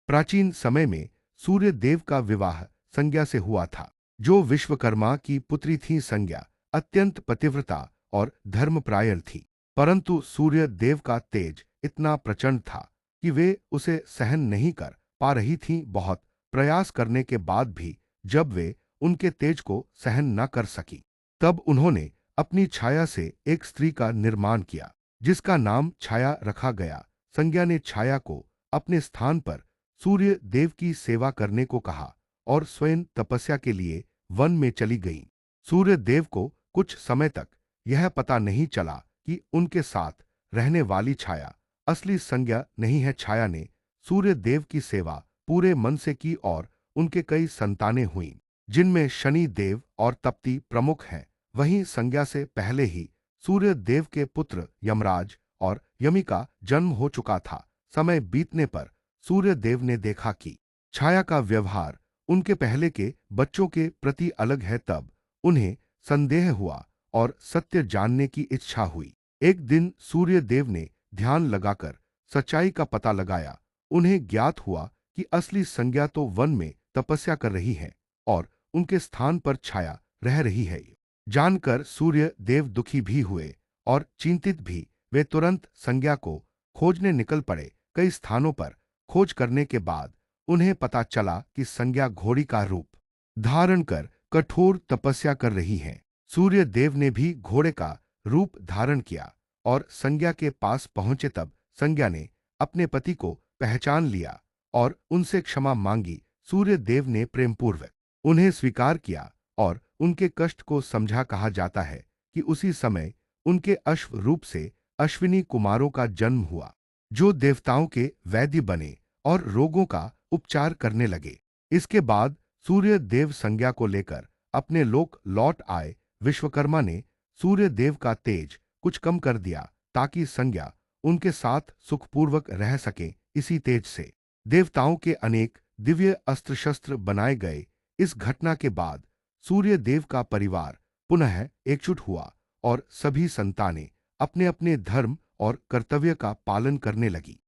प्राचीन समय में सूर्य देव का विवाह संज्ञा से हुआ था, जो विश्वकर्मा की पुत्री थी। संज्ञा अत्यंत पतिव्रता और धर्मप्रायल थी, परंतु सूर्य देव का तेज इतना प्रचंड था कि वे उसे सहन नहीं कर पा रही थीं। बहुत प्रयास करने के बाद भी जब वे उनके तेज को सहन न कर सकी, तब उन्होंने अपनी छाया से एक स्त्री का निर्माण किया, जिसका नाम छाया रखा गया। संज्ञा ने छाया को अपने स्थान पर सूर्य देव की सेवा करने को कहा और स्वयं तपस्या के लिए वन में चली गईं। सूर्य देव को कुछ समय तक यह पता नहीं चला कि उनके साथ रहने वाली छाया असली संज्ञा नहीं है। छाया ने सूर्य देव की सेवा पूरे मन से की और उनके कई संतानें हुईं, जिनमें शनि देव और तप्ती प्रमुख हैं। वहीं संज्ञा से पहले ही सूर्य देव के पुत्र यमराज और यमी का जन्म हो चुका था। समय बीतने पर सूर्य देव ने देखा कि छाया का व्यवहार उनके पहले के बच्चों के प्रति अलग है। तब उन्हें संदेह हुआ और सत्य जानने की इच्छा हुई। एक दिन सूर्य देव ने ध्यान लगाकर सच्चाई का पता लगाया। उन्हें ज्ञात हुआ कि असली संज्ञा तो वन में तपस्या कर रही है और उनके स्थान पर छाया रह रही है। जानकर सूर्य देव दुखी भी हुए और चिंतित भी। वे तुरंत संज्ञा को खोजने निकल पड़े। कई स्थानों पर खोज करने के बाद उन्हें पता चला कि संज्ञा घोड़ी का रूप धारण कर कठोर तपस्या कर रही है। सूर्य देव ने भी घोड़े का रूप धारण किया और संज्ञा के पास पहुंचे। तब संज्ञा ने अपने पति को पहचान लिया और उनसे क्षमा मांगी। सूर्य देव ने प्रेमपूर्वक उन्हें स्वीकार किया और उनके कष्ट को समझा। कहा जाता है कि उसी समय उनके अश्व रूप से अश्विनी कुमारों का जन्म हुआ, जो देवताओं के वैद्य बने और रोगों का उपचार करने लगे। इसके बाद सूर्य देव संज्ञा को लेकर अपने लोक लौट आए। विश्वकर्मा ने सूर्य देव का तेज कुछ कम कर दिया ताकि संज्ञा उनके साथ सुखपूर्वक रह सके। इसी तेज से देवताओं के अनेक दिव्य अस्त्र शस्त्र बनाए गए। इस घटना के बाद सूर्य देव का परिवार पुनः एकजुट हुआ और सभी संतानें अपने अपने धर्म और कर्तव्य का पालन करने लगी।